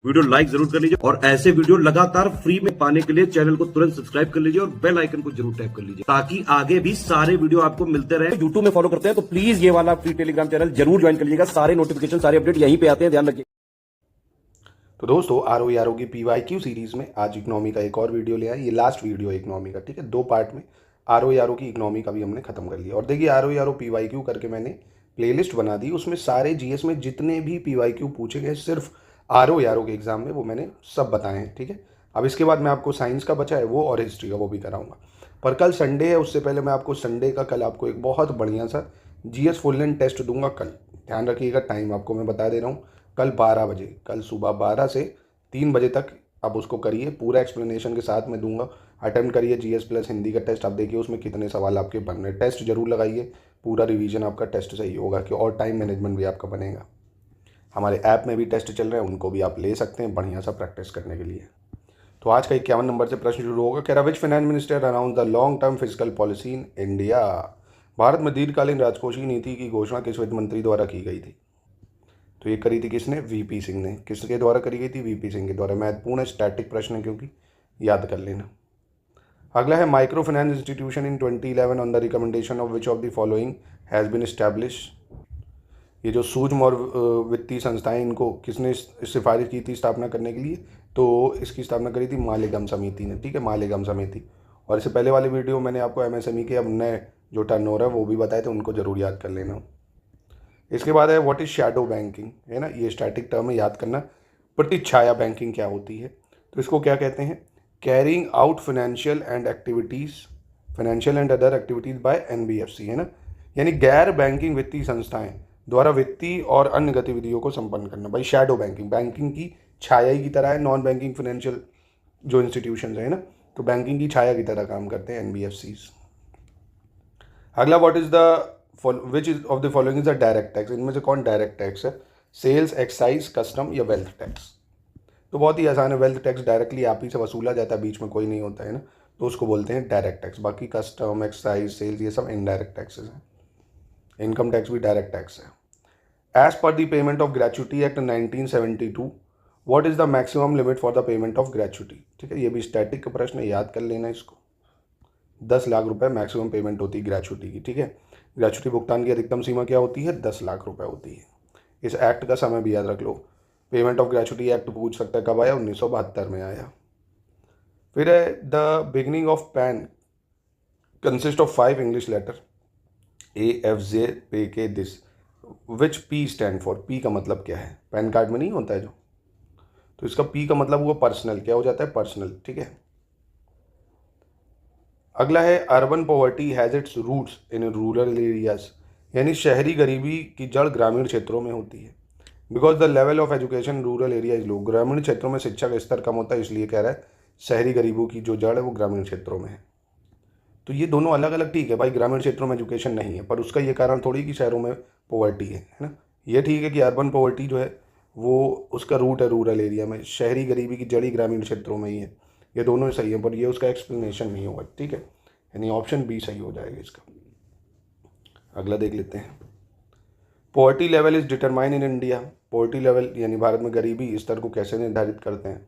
Video like जरूर कर लीजिए और ऐसे वीडियो लगातार फ्री में पाने के लिए चैनल को तुरंत सब्सक्राइब कर लीजिए और बेल आइकन को जरूर टैप कर लीजिए ताकि आगे भी सारे वीडियो आपको मिलते रहे। यूट्यूब में फॉलो करते हैं तो प्लीज ये वाला फ्री टेलीग्राम चैनल जरूर ज्वाइन कर लीजिएगा। सारे नोटिफिकेशन सारे अपडेट यहीं पे आते हैं, ध्यान रखिए। तो दोस्तों आरओ की पीवाईक्यू सीरीज में आज इकोनॉमी का एक और वीडियो ले आए। ये लास्ट वीडियो है इकोनॉमी का, ठीक है। 2 पार्ट में आरओ की इकोनॉमी का भी हमने खत्म कर लिया। और देखिए आरओ पीवाईक्यू करके मैंने प्लेलिस्ट बना दी, उसमें सारे जीएस में जितने भी पीवाईक्यू पूछे गए सिर्फ आरओ के एग्जाम में वो मैंने सब बताए हैं, ठीक है। अब इसके बाद मैं आपको साइंस का बचा है वो और हिस्ट्री का वो भी कराऊंगा। पर कल संडे है, उससे पहले मैं आपको संडे का कल आपको एक बहुत बढ़िया सा जीएस फुल लेंथ टेस्ट दूंगा कल। ध्यान रखिएगा, टाइम आपको मैं बता दे रहा हूँ। कल 12 बजे, कल सुबह 12 से 3 बजे तक आप उसको करिए, पूरा एक्सप्लेनेशन के साथ में दूंगा। अटेम्प्ट करिए जीएस प्लस हिंदी का टेस्ट। आप देखिए उसमें कितने सवाल आपके बन रहे हैं। टेस्ट जरूर लगाइए, पूरा रिवीजन आपका टेस्ट सही होगा कि और टाइम मैनेजमेंट भी आपका बनेगा। हमारे ऐप में भी टेस्ट चल रहे हैं, उनको भी आप ले सकते हैं बढ़िया सा प्रैक्टिस करने के लिए। तो आज का 51 नंबर से प्रश्न शुरू होगा। कह रहा which finance minister announce the long term physical policy in India. Bharat में दीर्घकालीन राजकोषीय नीति की घोषणा किस वित्त मंत्री द्वारा की गई थी? तो ये करी थी किसने? वीपी सिंह ने। किसके द्वारा करी गई थी? वीपी सिंह के द्वारा। महत्वपूर्ण स्टैटिक प्रश्न है क्योंकि याद कर लेना। अगला है micro finance institution in 2011 on the recommendation of which of the following has been establish. ये जो सूक्ष्म और वित्तीय संस्थाएं, इनको किसने सिफारिश की थी स्थापना करने के लिए? तो इसकी स्थापना करी थी मालेगाम समिति ने, ठीक है, मालेगाम समिति। और इससे पहले वाले वीडियो मैंने आपको एमएसएमई के अब नए जो टर्नओवर है वो भी बताए थे, उनको जरूर याद कर लेना। इसके बाद है व्हाट इज शैडो बैंकिंग, है ना, ये स्टैटिक टर्म है, याद करना। प्रतिछाया बैंकिंग क्या होती है? तो इसको क्या कहते हैं? Carrying out financial and other activities by NBFC, है ना, यानी गैर बैंकिंग वित्तीय संस्थाएं द्वारा वित्तीय और अन्य गतिविधियों को संपन्न करना। भाई शैडो बैंकिंग, बैंकिंग की छाया ही की तरह है। नॉन बैंकिंग फाइनेंशियल जो इंस्टीट्यूशन है ना, तो बैंकिंग की छाया की तरह काम करते हैं एनबीएफसी। अगला what is the which is of the following is the direct tax. इनमें से कौन डायरेक्ट टैक्स है? सेल्स, एक्साइज, कस्टम या वेल्थ टैक्स। तो बहुत ही आसान है। वेल्थ टैक्स डायरेक्टली आप ही से वसूला जाता है, बीच में कोई नहीं होता है ना, तो उसको बोलते हैं डायरेक्ट टैक्स। बाकी कस्टम, एक्साइज, सेल्स ये सब इनडायरेक्ट टैक्सेस हैं। इनकम टैक्स भी डायरेक्ट टैक्स है। As per the payment of gratuity act 1972 what is the maximum limit for the payment of gratuity, ठीक है। ये भी स्टैटिक का प्रश्न है, याद कर लेना इसको। 10 लाख रुपए मैक्सिमम पेमेंट होती है ग्रेचुटी की, ठीक है। ग्रेचुटी भुगतान की अधिकतम सीमा क्या होती है? 10 लाख रुपए होती है। इस एक्ट का समय भी याद रख लो। पेमेंट ऑफ ग्रेचुटी एक्ट पूछ सकता है कब आया? 1972 में आया। फिर है the beginning of PAN consist of 5 English letter AFJ this which P stand for. P का मतलब क्या है? पैन कार्ड में नहीं होता है जो, तो इसका P का मतलब हुआ पर्सनल। क्या हो जाता है? पर्सनल, ठीक है। अगला है urban poverty has its roots in rural areas, यानी शहरी गरीबी की जड़ ग्रामीण क्षेत्रों में होती है। Because the level of education rural area is low. ग्रामीण क्षेत्रों में शिक्षा का स्तर कम होता है, इसलिए कह रहा है शहरी गरीबों की जो जड़ है वो ग्रामीण क्षेत्रों में है। तो ये दोनों अलग अलग ठीक है भाई, ग्रामीण क्षेत्रों में एजुकेशन नहीं है, पर उसका ये कारण थोड़ी कि शहरों में पॉवर्टी है ना। ये ठीक है कि अर्बन पॉवर्टी जो है वो उसका रूट है रूरल एरिया में, शहरी गरीबी की जड़ी ग्रामीण क्षेत्रों में ही है। ये दोनों सही है, पर ये उसका एक्सप्लेनेशन नहीं होगा, ठीक है। यानी ऑप्शन बी सही हो जाएगा इसका। अगला देख लेते हैं। Poverty level is determine in India. Poverty level यानी भारत में गरीबी स्तर को कैसे निर्धारित करते हैं?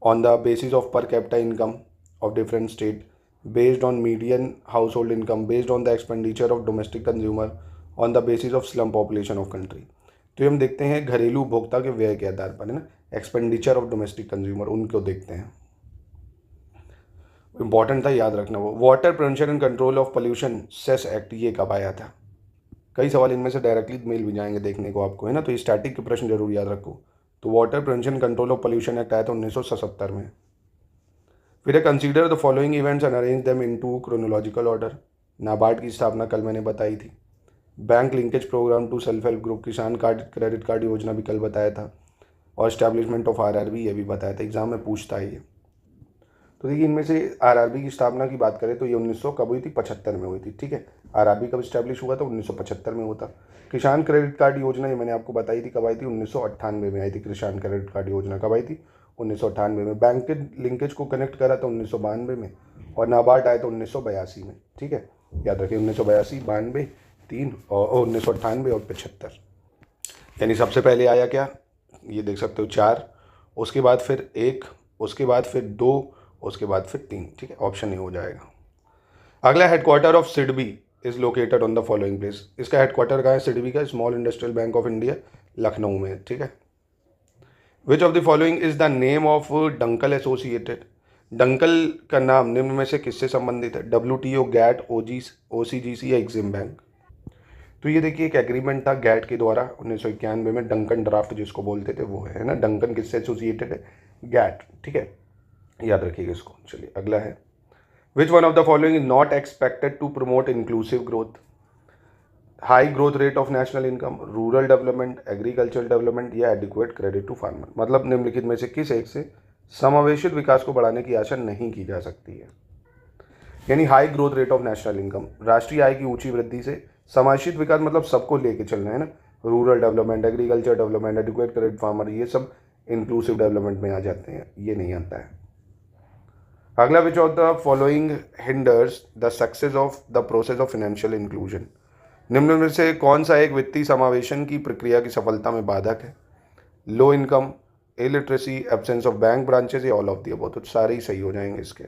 On the basis of per capita income of different state, based on median house hold income, based on the expenditure of domestic consumer, on the basis of slum population of country. तो ये हम देखते हैं घरेलू उपभोक्ता के व्यय के आधार पर, है ना, एक्सपेंडिचर ऑफ डोमेस्टिक कंज्यूमर, उनको देखते हैं। इंपॉर्टेंट था, याद रखना वो। Water prevention and control of pollution cess act ये कब आया था? कई सवाल इनमें से डायरेक्टली मेल भी जाएंगे देखने को आपको, है ना, तो ये स्टैटिक के प्रश्न जरूर याद रखो। तो water prevention control of pollution act आया था 1977 में। फिर consider the following events and arrange them into chronological order. NABARD की स्थापना कल मैंने बताई थी। Bank linkage programme to self help group, किसान कार्ड क्रेडिट कार्ड योजना भी कल बताया था, और एस्टैब्लिशमेंट ऑफ RRB ये भी बताया था, एग्जाम में पूछता है ये। तो देखिए इनमें से RRB की स्थापना की बात करें तो ये 1900 कब हुई थी? 75 में हुई थी, ठीक है। RRB कब स्टैब्लिश हुआ था? 1975 में हुआ था। किसान क्रेडिट कार्ड योजना ये मैंने आपको बताई थी कब आई थी? 1998 में आई थी। किसान क्रेडिट कार्ड योजना कब आई थी? 1998 में। बैंक लिंकेज को कनेक्ट करा था 1992 में, और नाबार्ड आया था 1982 में, ठीक है। याद रखिए 1982, 92, 3 और 1998 और 75। यानी सबसे पहले आया क्या? ये देख सकते हो 4, उसके बाद फिर 1, उसके बाद फिर 2, उसके बाद फिर 3, ठीक है, ऑप्शन ए हो जाएगा। अगला, headquarter of SIDBI is located on the following place. इसका हेडक्वार्टर कहाँ है? सिडबी का small industrial bank of India, Lucknow में, ठीक है। विच of the following is the name of Dunkel associated. Dunkel का नाम निम्न में से किससे संबंधित है? WTO, गैट, OCGC या एग्जिम बैंक। तो ये देखिए एक एग्रीमेंट था गैट के द्वारा 1991 में, डंकन ड्राफ्ट जिसको बोलते थे वो है ना। डंकन किससे एसोसिएटेड है? गैट, ठीक है, याद रखिएगा इसको। चलिए अगला है, which one of the following is not expected to promote inclusive growth? High growth rate of national income, rural development, agriculture development या एडिक्वेट क्रेडिट टू फार्मर। मतलब निम्नलिखित में से किस एक से समावेशित विकास को बढ़ाने की आशा नहीं की जा सकती है? यानी high growth rate of national income, राष्ट्रीय आय की ऊंची वृद्धि से समावेशित विकास, मतलब सबको लेके चलना है ना। Rural development, agriculture development, adequate credit farmer, ये सब इंक्लूसिव डेवलपमेंट में आ जाते हैं, ये नहीं आता है। अगला, which of the following hinders the success of the process of financial inclusion. निम्न में से कौन सा एक वित्तीय समावेशन की प्रक्रिया की सफलता में बाधक है? Low income, illiteracy, absence of bank branches या ऑल ऑफ द अबव। तो सारे ही सही हो जाएंगे इसके।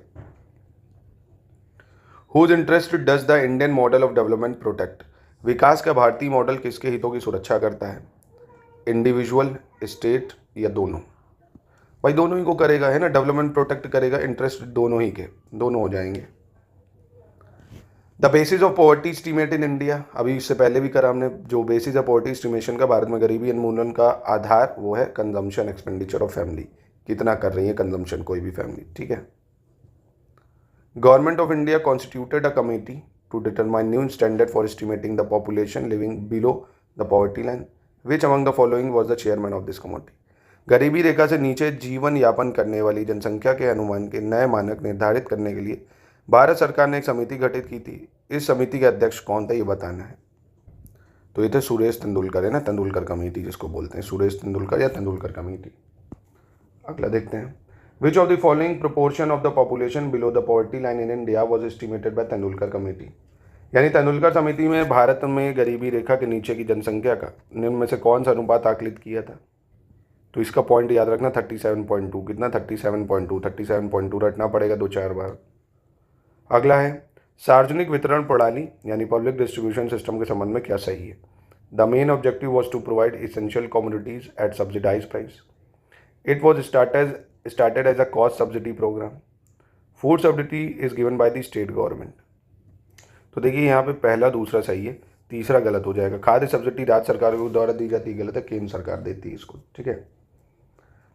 Whose interest does the Indian model of development protect. विकास का भारतीय मॉडल किसके हितों की सुरक्षा करता है? इंडिविजुअल, स्टेट या दोनों? भाई दोनों ही को करेगा, है ना। डेवलपमेंट प्रोटेक्ट करेगा, इंटरेस्ट दोनों ही के, दोनों हो जाएंगे। The basis of poverty estimate in India, अभी इससे पहले भी करा हमने। जो बेसिस ऑफ पॉवर्टी एस्टीमेशन का भारत में गरीबी उन्मूलन का आधार वो है कंजम्पशन एक्सपेंडिचर ऑफ फैमिली, कितना कर रही है कंजम्पशन कोई भी फैमिली, ठीक है। Government of India constituted a committee to determine new standard for estimating the population living below the poverty line. Which among the following was the chairman of this committee. गरीबी रेखा से नीचे जीवन यापन करने वाली जनसंख्या के अनुमान के नए मानक निर्धारित करने के लिए भारत सरकार ने एक समिति गठित की थी। इस समिति के अध्यक्ष कौन थे ये बताना है। तो ये थे सुरेश तेंदुलकर, है ना, तेंदुलकर कमेटी जिसको बोलते हैं, सुरेश तेंदुलकर या तेंदुलकर कमेटी। अगला देखते हैं, विच of the following proportion of the population below the poverty line in India was estimated by Tendulkar committee. यानी तेंदुलकर समिति में भारत में गरीबी रेखा के नीचे की जनसंख्या का निम्न में से कौन सा अनुपात आकलित किया था? तो इसका पॉइंट याद रखना 37.2। कितना? 37.2। 37.2 रटना पड़ेगा 2-4 बार। अगला है, सार्वजनिक वितरण प्रणाली यानी पब्लिक डिस्ट्रीब्यूशन सिस्टम के संबंध में क्या सही है? The main objective was to provide essential commodities at subsidize price. It was started as a cost subsidy programme. Food subsidy is given by the state government. तो देखिए यहाँ पे पहला दूसरा सही है, तीसरा गलत हो जाएगा। खाद्य सब्सिडी राज्य सरकार के द्वारा दी जाती है, गलत है, केंद्र सरकार देती है इसको, ठीक है।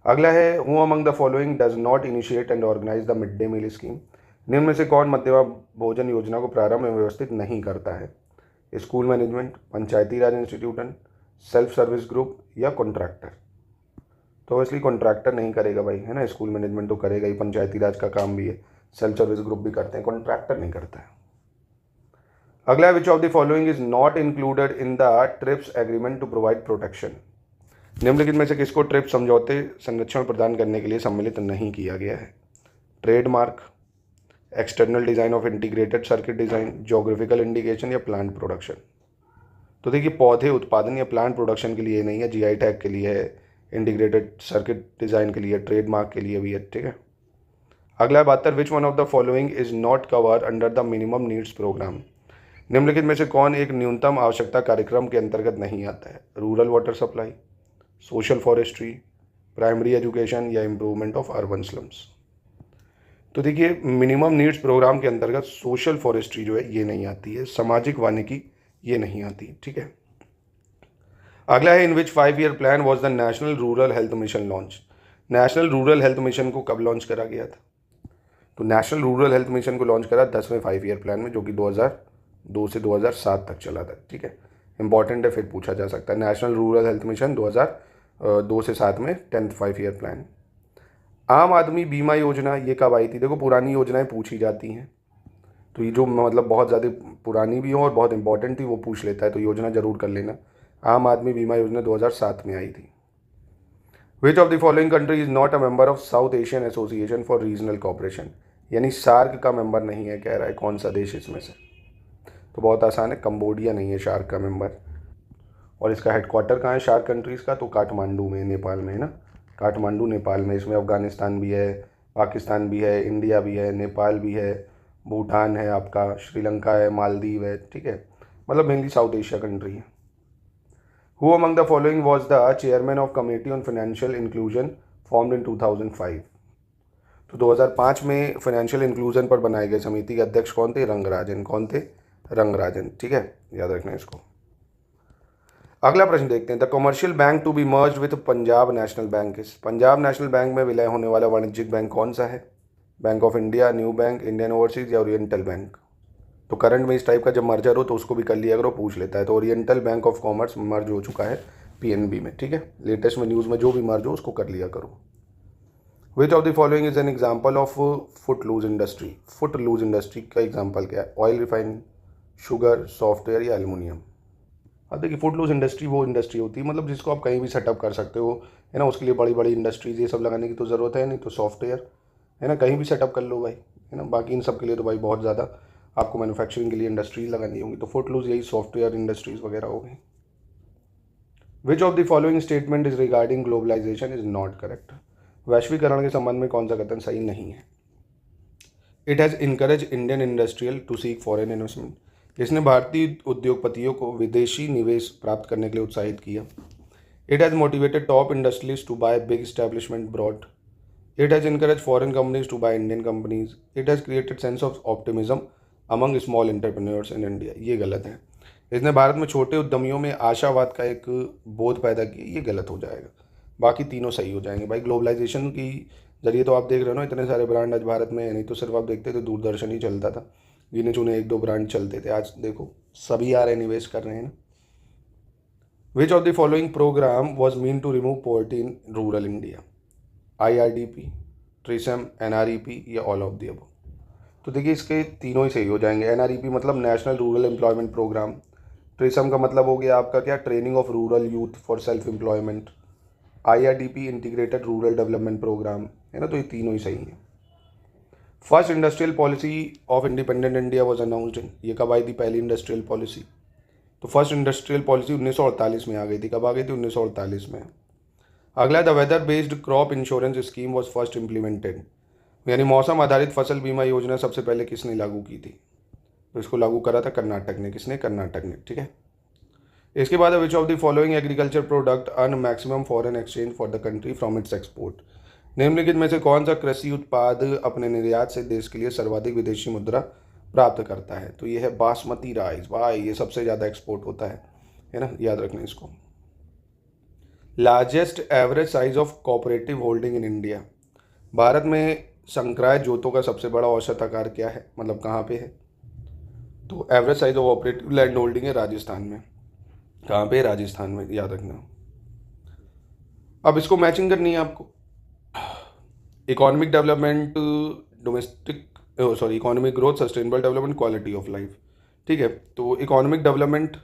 अगला है, who among the following does not initiate and organise the mid day meal scheme. निम्न में से कौन मध्याह्न भोजन योजना को प्रारंभ एवं व्यवस्थित नहीं करता है? स्कूल मैनेजमेंट, पंचायती राज इंस्टीट्यूशन, सेल्फ सर्विस ग्रुप या कॉन्ट्रैक्टर। तो इसलिए कॉन्ट्रैक्टर नहीं करेगा भाई, है ना। स्कूल मैनेजमेंट तो करेगा ही, पंचायती राज का काम भी है, सेल्फ सर्विस ग्रुप भी करते हैं, कॉन्ट्रैक्टर नहीं करता है। अगला, which of the following is not included in the TRIPS agreement to provide protection. निम्नलिखित में से किसको ट्रिप्स समझौते संरक्षण प्रदान करने के लिए सम्मिलित नहीं किया गया है? Trademark, external design of integrated circuit design, geographical indication या प्लांट प्रोडक्शन। तो देखिए पौधे उत्पादन या प्लांट प्रोडक्शन के लिए नहीं है, GI टैग के लिए है, इंटीग्रेटेड सर्किट डिज़ाइन के लिए, ट्रेडमार्क के लिए भी है, ठीक है। अगला 72, which one of the following is not cover under the minimum needs programme. निम्नलिखित में से कौन एक न्यूनतम आवश्यकता कार्यक्रम के अंतर्गत नहीं आता है? Rural water supply, social forestry, primary education या इम्प्रूवमेंट ऑफ अर्बन स्लम्स। तो देखिए मिनिमम नीड्स प्रोग्राम के अंतर्गत सोशल फॉरेस्ट्री जो है ये नहीं आती है, सामाजिक वानिकी ये नहीं आती, ठीक है। अगला है, इन विच 5 year plan was the national rural health mission launch. National rural health mission को कब लॉन्च करा गया था? तो नेशनल रूरल हेल्थ मिशन को लॉन्च करा 10वें 5 ईयर प्लान में, जो कि 2002 से 2007 तक चला था, ठीक है। इंपॉर्टेंट है, फिर पूछा जा सकता है। नेशनल रूरल हेल्थ मिशन 2002 से 7 में 10th 5 ईयर प्लान। आम आदमी बीमा योजना ये कब आई थी? देखो पुरानी योजनाएं पूछी जाती हैं, तो ये जो मतलब बहुत ज़्यादा पुरानी भी हो और बहुत इंपॉर्टेंट थी वो पूछ लेता है, तो योजना जरूर कर लेना। आम आदमी बीमा योजना 2007 में आई थी। विच of the following country is not a member of south Asian association for regional cooperation. यानी सार्क का मेंबर नहीं है, कह रहा है। कौन सा देश इसमें से? तो बहुत आसान है, कंबोडिया नहीं है सार्क का मेंबर। और इसका हेडक्वार्टर कहाँ है शार्क कंट्रीज़ का? तो काठमांडू में, नेपाल में है ना, काठमांडू नेपाल में। इसमें अफ़गानिस्तान भी है, पाकिस्तान भी है, इंडिया भी है, नेपाल भी है, भूटान है आपका, श्रीलंका है, मालदीव है, ठीक है, मतलब मेनली साउथ एशिया कंट्री है। Who among the following was the chairman of committee on financial inclusion formed in 2005? तो 2005 में फाइनेंशियल इंक्लूजन पर बनाए गए समिति के अध्यक्ष कौन थे? रंगराजन। कौन थे? रंगराजन, ठीक है, याद रखना इसको। अगला प्रश्न देखते हैं। The commercial bank to be merged with Punjab National Bank is? Punjab National Bank में विलय होने वाला वाणिज्यिक बैंक कौन सा है? बैंक ऑफ इंडिया, न्यू बैंक, इंडियन ओवरसीज या ओरिएंटल बैंक? तो करंट में इस टाइप का जब मर्जर हो तो उसको भी कर लिया अगर वो पूछ लेता है। तो ओरिएंटल बैंक ऑफ कॉमर्स मर्ज हो चुका है पीएनबी में, ठीक है। लेटेस्ट में न्यूज़ में जो भी मर्ज हो उसको कर लिया करो। Which of the following is an example of foot loose industry? Foot loose industry का एग्जाम्पल क्या है? ऑयल रिफाइनिंग, शुगर, सॉफ्टवेयर या एल्युमिनियम? अब देखिए, फुट लूज इंडस्ट्री वो इंडस्ट्री होती है मतलब जिसको आप कहीं भी सेटअप कर सकते हो, है ना। उसके लिए बड़ी बड़ी इंडस्ट्रीज ये सब लगाने की तो ज़रूरत है नहीं। तो सॉफ्टवेयर, है ना, कहीं भी सेटअप कर लो भाई, है ना। बाकी इन सब के लिए तो भाई बहुत ज़्यादा आपको मैन्युफैक्चरिंग के लिए इंडस्ट्रीज लगानी होंगी। तो फुट लूज यही सॉफ्टवेयर इंडस्ट्रीज वगैरह हो गई। Which of the following statement is regarding globalisation is not correct? वैश्वीकरण के संबंध में कौन सा कथन सही नहीं है? It has encourage Indian industrial to seek foreign investment? इसने भारतीय उद्योगपतियों को विदेशी निवेश प्राप्त करने के लिए उत्साहित किया। It has motivated top industrialist to buy big establishment broad. It has encourage foreign companies to buy Indian companies. It has created sense of optimism among small entrepreneurs in India. ये गलत है। इसने भारत में छोटे उद्यमियों में आशावाद का एक बोध पैदा किया। ये गलत हो जाएगा। बाकी तीनों सही हो जाएंगे भाई। ग्लोबलाइजेशन की जरिए तो आप देख रहे हो ना, इतने सारे ब्रांड आज भारत में है। नहीं तो सिर्फ आप देखते थे दूरदर्शन ही चलता था, गिने चुने एक दो ब्रांड चलते थे। आज देखो सभी आ रहे निवेश कर रहे हैं ना। Which of the following programme was mean to remove poverty in rural India? IRDP, TRYSEM, NREP या ऑल ऑफ द अबव? तो देखिए इसके तीनों ही सही हो जाएंगे। NREP मतलब national rural employment programme. TRYSEM का मतलब हो गया आपका क्या? Training of rural youth for self employment. IRDP integrated rural development programme, है ना। तो ये तीनों ही सही हैं। First industrial policy of independent India was announced in? ये कब आई थी पहली इंडस्ट्रियल पॉलिसी? तो फर्स्ट इंडस्ट्रियल पॉलिसी 1948 में आ गई थी। कब आ गई थी? 1948 में। अगला, the weather based crop insurance scheme was first implemented? यानी मौसम आधारित फसल बीमा योजना सबसे पहले किसने लागू की थी? तो इसको लागू करा था कर्नाटक ने। किसने? कर्नाटक ने, ठीक है। इसके बाद विच of the following agriculture product earn maximum foreign exchange for the country from its export? निम्नलिखित में से कौन सा कृषि उत्पाद अपने निर्यात से देश के लिए सर्वाधिक विदेशी मुद्रा प्राप्त करता है? तो ये है बासमती राइस। भाई ये सबसे ज़्यादा एक्सपोर्ट होता है ना, याद रखना इसको। Largest average size of cooperative holding in India? Bharat में संक्राय जोतों का सबसे बड़ा औसत आकार क्या है, मतलब कहाँ पे है? तो average size of operative land holding है राजस्थान में। कहाँ पे? राजस्थान में, याद रखना। अब इसको मैचिंग करनी है आपको। Economic development, economic growth, sustainable development, quality of life, ठीक है। तो इकोनॉमिक डेवलपमेंट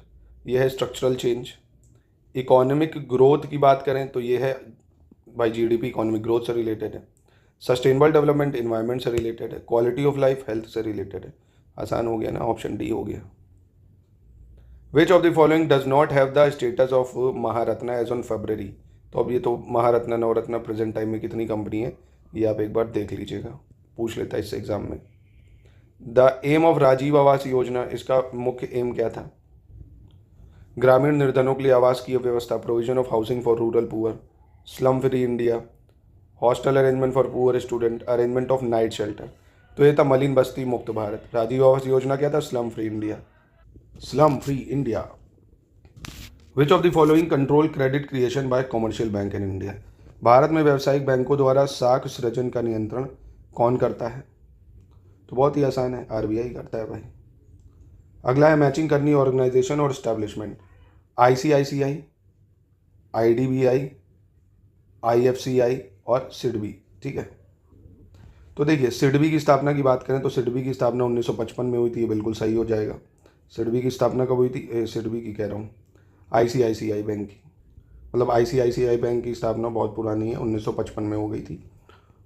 ये है स्ट्रक्चरल चेंज। इकोनॉमिक ग्रोथ की बात करें तो ये है भाई GDP इकोनॉमिक ग्रोथ से रिलेटेड है। सस्टेनेबल डेवलपमेंट इन्वायरमेंट से रिलेटेड है। क्वालिटी ऑफ लाइफ हेल्थ से रिलेटेड है। आसान हो गया ना, ऑप्शन डी हो गया। Which of the following does not have the status of Maharatna as on February? तो अब ये तो महारत्ना नवरत्ना प्रेजेंट टाइम में कितनी कंपनी है ये आप एक बार देख लीजिएगा, पूछ लेता है इससे एग्जाम में। The M of Rajiv Awas Yojana, इसका मुख्य एम क्या था? ग्रामीण निर्धनों के लिए आवास की व्यवस्था, provision of housing for rural poor, slum free India, hostel arrangement for poor student, arrangement of night shelter. तो ये था मलिन बस्ती मुक्त भारत। राजीव आवास योजना क्या था? Slum free India. Slum free India. Which of the following control credit creation bye commercial bank in India? Bharat में व्यावसायिक बैंकों द्वारा साख सृजन का नियंत्रण कौन करता है? तो बहुत ही आसान है, RBI करता है भाई। अगला है मैचिंग करनी ऑर्गेनाइजेशन और एस्टैब्लिशमेंट। ICICI, IDBI, IFCI और SIDBI, ठीक है। तो देखिए SIDBI की स्थापना की बात करें तो SIDBI की स्थापना 1955 में हुई थी। ये बिल्कुल सही हो जाएगा। SIDBI की स्थापना कब हुई थी? SIDBI की कह रहा हूँ, ICICI बैंक की, मतलब ICICI बैंक की स्थापना बहुत पुरानी है, 1955 में हो गई थी।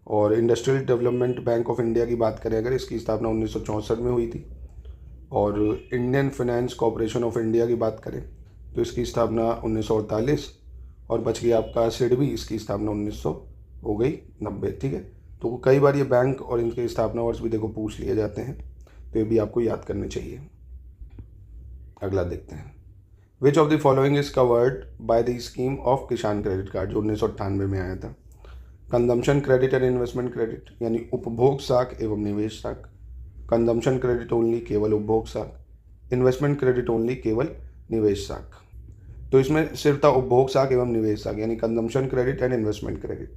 और industrial development bank of India की बात करें अगर, इसकी स्थापना 1964 में हुई थी। और Indian finance corporation of India की बात करें तो इसकी स्थापना 1948, और बच गया आपका सिडबी, इसकी स्थापना 1900 हो गई 90, ठीक है। तो कई बार ये बैंक और इनके स्थापना वर्ष भी देखो पूछ लिए जाते हैं, तो ये भी आपको याद करने चाहिए। अगला देखते हैं, विच of the following is covered by the scheme of किसान क्रेडिट कार्ड, जो 1998 में आया था। Consumption credit and investment credit, यानी उपभोग साख एवं निवेश साख। कंजम्पशन क्रेडिट ओनली, केवल उपभोग साख। इन्वेस्टमेंट क्रेडिट ओनली, केवल निवेश साख। तो इसमें सिर्फ था उपभोग साख एवं निवेश साख, यानी consumption credit and investment credit.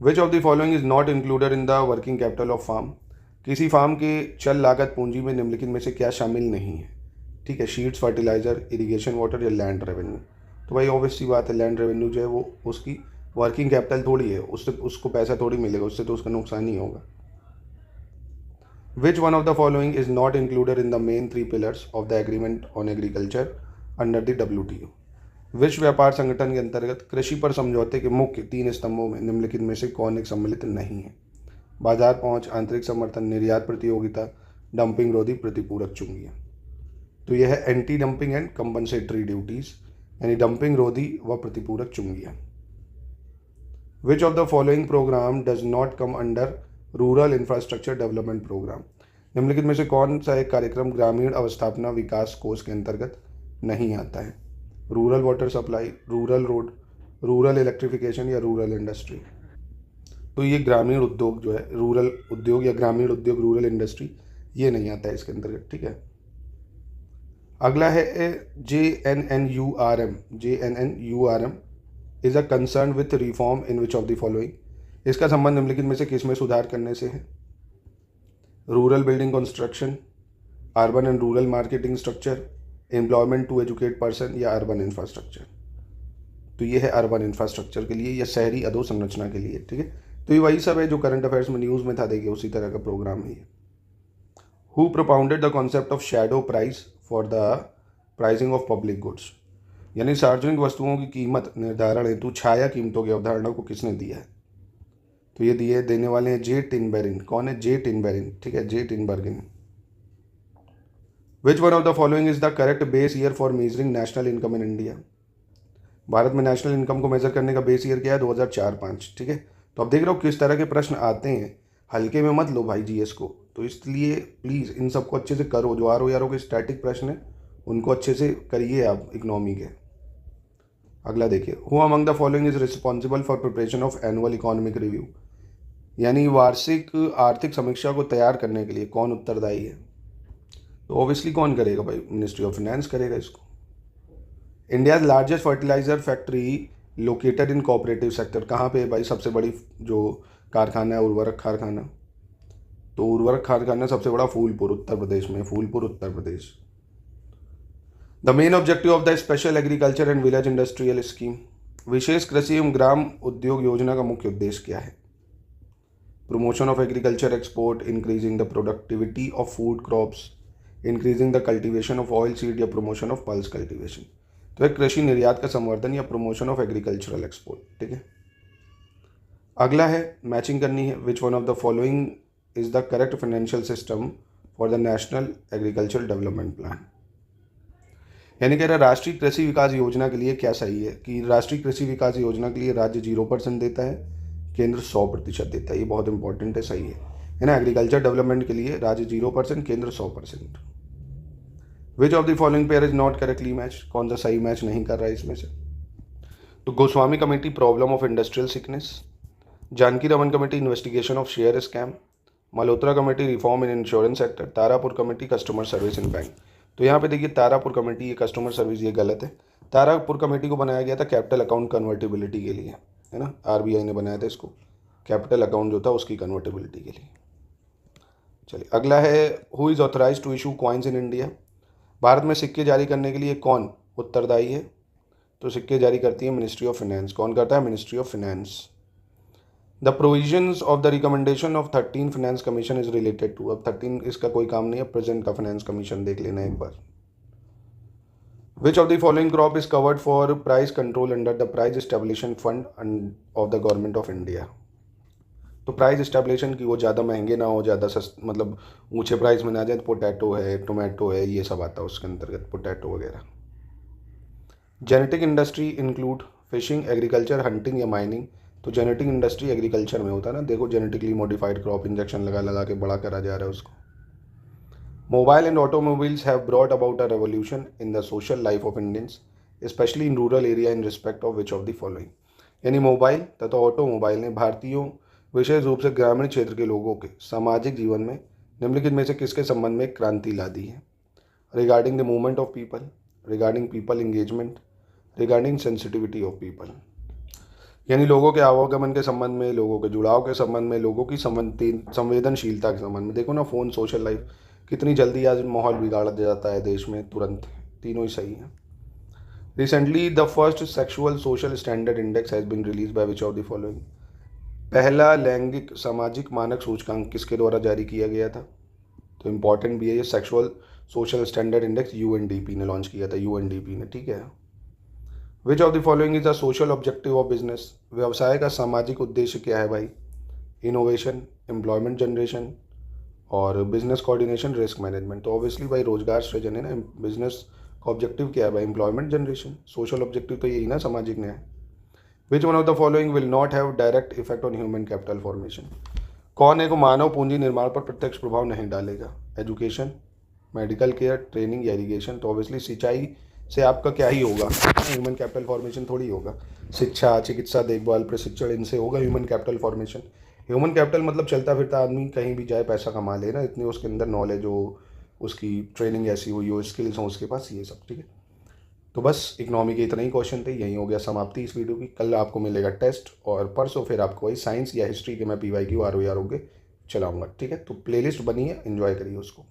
Which of the following is not included in the working capital of farm, किसी फार्म के चल लागत पूंजी में निम्नलिखित में से क्या शामिल नहीं है, ठीक है। शीट्स, फर्टिलाइजर, इरिगेशन वाटर या लैंड रेवेन्यू। तो भाई ऑब्वियस सी बात है, लैंड रेवेन्यू जो है वो उसकी वर्किंग कैपिटल थोड़ी है, उससे उसको पैसा थोड़ी मिलेगा, उससे तो उसका नुकसान ही होगा। विच one of the following is not included in the main 3 pillars of the agreement on agriculture under the WTO, विश्व व्यापार संगठन के अंतर्गत कृषि पर समझौते के मुख्य 3 स्तंभों में निम्नलिखित में से कौन एक सम्मिलित नहीं है। बाजार पहुंच, आंतरिक समर्थन, निर्यात प्रतियोगिता, डंपिंग रोधी, प्रतिपूरक चुंगियाँ। तो यह है anti dumping and compensatory duties, यानी डंपिंग रोधी व प्रतिपूरक चुंगियाँ। Which of the following programme does not come under rural infrastructure development programme, निम्नलिखित में से कौन सा एक कार्यक्रम ग्रामीण अवस्थापना विकास कोष के अंतर्गत नहीं आता है। Rural water supply, rural road, rural electrification या रूरल इंडस्ट्री। तो ये ग्रामीण उद्योग जो है, रूरल उद्योग या ग्रामीण उद्योग, रूरल इंडस्ट्री, ये नहीं आता है इसके अंतर्गत, ठीक है। अगला है JNNURM। JNNURM is a concern with reform in which of the following, इसका संबंध निम्नलिखित में से किसमें सुधार करने से है। Rural building construction, urban and rural marketing structure, employment to educate person या अर्बन इंफ्रास्ट्रक्चर। तो ये है अर्बन इंफ्रास्ट्रक्चर के लिए या शहरी अधोसंरचना के लिए, ठीक है। तो ये वही सब है जो करंट अफेयर्स में न्यूज़ में था, देखिए उसी तरह का प्रोग्राम है ये। Who propounded the concept of shadow price for the pricing of public goods, यानी सार्वजनिक वस्तुओं की कीमत निर्धारण हेतु छाया कीमतों की अवधारणा को किसने दिया है। तो ये दिए देने वाले हैं J. टिनबेरिन। कौन है? J. टिनबेरिन, ठीक है, J. Tinbergen. Which one of the following is the correct base year for measuring national income in India, Bharat में नेशनल इनकम को मेजर करने का बेस ईयर क्या है? 2004-05, ठीक है। तो अब देख रहे हो किस तरह के प्रश्न आते हैं, हल्के में मत लो भाई जीएस को, तो इसलिए प्लीज़ इन सबको अच्छे से करो। जो RORO के स्टैटिक प्रश्न है उनको अच्छे से करिए आप इकोनॉमी के। अगला देखिए, who among the following is responsible for preparation of annual economic review, यानी वार्षिक आर्थिक समीक्षा को तैयार करने के लिए कौन उत्तरदायी है। तो ऑब्वियसली कौन करेगा भाई? मिनिस्ट्री ऑफ फाइनेंस करेगा इसको। India largest fertiliser factory located in cooperative sector, कहाँ पे भाई सबसे बड़ी जो कारखाना है उर्वरक कारखाना, तो उर्वरक कारखाना सबसे बड़ा फूलपुर उत्तर प्रदेश में, Phulpur Uttar Pradesh. The main objective of the special agriculture and village industrial scheme, विशेष कृषि एवं ग्राम उद्योग योजना का मुख्य उद्देश्य क्या है? Promotion of agriculture export, increasing the productivity of food crops, increasing the cultivation of oil seed या प्रमोशन ऑफ पल्स कल्टीवेशन। तो एक कृषि निर्यात का संवर्धन या प्रमोशन ऑफ एग्रीकल्चरल एक्सपोर्ट, ठीक है। अगला है मैचिंग करनी है, which one of the following is the correct financial system for the national agriculture development plan, यानी कह रहा है राष्ट्रीय कृषि विकास योजना के लिए क्या सही है कि राष्ट्रीय कृषि विकास योजना के लिए राज्य 0% देता है, केंद्र 100% देता है। ये बहुत इंपॉर्टेंट है, सही है ना। एग्रीकल्चर डेवलपमेंट के लिए राज्य 0%, केंद्र 100%। विच of the following pair is not correctly match, कौन सा सही मैच नहीं कर रहा है इसमें से? तो Goswami committee problem of industrial sickness, Janaki Raman committee investigation of share scam, Malhotra committee reform in insurance sector, Tarapore committee customer service in bank. तो यहाँ पे देखिए तारापुर कमेटी, ये कस्टमर सर्विस, ये गलत है। तारापुर कमेटी को बनाया गया था कैपिटल अकाउंट कन्वर्टेबिलिटी के लिए, है ना। RBI ने बनाया था इसको, कैपिटल अकाउंट जो था उसकी कन्वर्टेबिलिटी के लिए। चलिए अगला है, who is authorise to issue coins in India, Bharat में सिक्के जारी करने के लिए कौन उत्तरदायी है? तो सिक्के जारी करती है मिनिस्ट्री ऑफ फाइनेंस। कौन करता है? Ministry of finance. The provisions of the recommendation of 13 finance commission is related to, अब 13 इसका कोई काम नहीं है, प्रेजेंट का फाइनेंस कमीशन देख लेना एक बार। Which of the following crop is covered for price control under the price stabilisation fund of the government of India. तो प्राइस एस्टेब्लिशन की वो ज़्यादा महंगे ना हो, ज़्यादा मतलब ऊंचे प्राइस में ना जाए, तो पोटैटो है, टोमेटो है, ये सब आता है उसके अंतर्गत, पोटैटो वगैरह। Genetic industry include fishing, agriculture, hunting या माइनिंग। तो जेनेटिक इंडस्ट्री एग्रीकल्चर में होता है ना, देखो जेनेटिकली मॉडिफाइड क्रॉप इंजेक्शन लगा लगा के बड़ा करा जा रहा है उसको। Mobile and automobiles have brought about a revolution in the social life of Indians, specially in rural area, in respect of which of the following. यानी मोबाइल तथा ऑटोमोबाइल ने भारतीयों, विशेष रूप से ग्रामीण क्षेत्र के लोगों के सामाजिक जीवन में निम्नलिखित में से किसके संबंध में एक क्रांति ला दी है? Regarding the movement of people, regarding people engagement, regarding sensitivity of people. यानी लोगों के आवागमन के संबंध में, लोगों के जुड़ाव के संबंध में, लोगों की संवेदनशीलता के संबंध में। देखो ना, फ़ोन, सोशल लाइफ, कितनी जल्दी आज माहौल बिगाड़ जाता है देश में तुरंत। तीनों ही सही हैं। Recently the first sexual social standard index has been release by which of the following. पहला लैंगिक सामाजिक मानक सूचकांक किसके द्वारा जारी किया गया था? तो इम्पॉर्टेंट भी है ये, sexual social standard index UNDP ने लॉन्च किया था, यूएनडीपी ने, ठीक है। विच of the following is the social objective of business. व्यवसाय का सामाजिक उद्देश्य क्या है भाई? इनोवेशन, एम्प्लॉयमेंट जनरेशन और बिजनेस कोऑर्डिनेशन, रिस्क मैनेजमेंट। तो ऑब्वियसली भाई रोजगार सृजन है ना। बिजनेस का ऑब्जेक्टिव क्या है भाई? Employment generation. सोशल ऑब्जेक्टिव तो यही ना, सामाजिक न्याय। विच one of the following will not have direct effect on human capital formation. कौन एक मानव पूंजी निर्माण पर प्रत्यक्ष प्रभाव नहीं डालेगा? एजुकेशन, मेडिकल केयर, ट्रेनिंग या इरिगेशन। तो ऑब्वियसली सिंचाई से आपका क्या ही होगा, ह्यूमन कैपिटल फॉर्मेशन थोड़ी होगा। शिक्षा, चिकित्सा, देखभाल, प्रशिक्षण, इनसे होगा human capital formation. Human capital मतलब चलता फिरता आदमी, कहीं भी जाए पैसा कमा ले ना, इतनी उसके अंदर नॉलेज हो, उसकी ट्रेनिंग ऐसी हुई हो, स्किल्स हो उसके पास, ये सब, ठीक है। तो बस इकोनॉमी के इतने ही क्वेश्चन थे, यही हो गया समाप्ति इस वीडियो की। कल आपको मिलेगा टेस्ट और परसों फिर आपको वही साइंस या हिस्ट्री के मैं PYQ ROE के चलाऊंगा, ठीक है। तो प्लेलिस्ट बनी है, एंजॉय करिए उसको।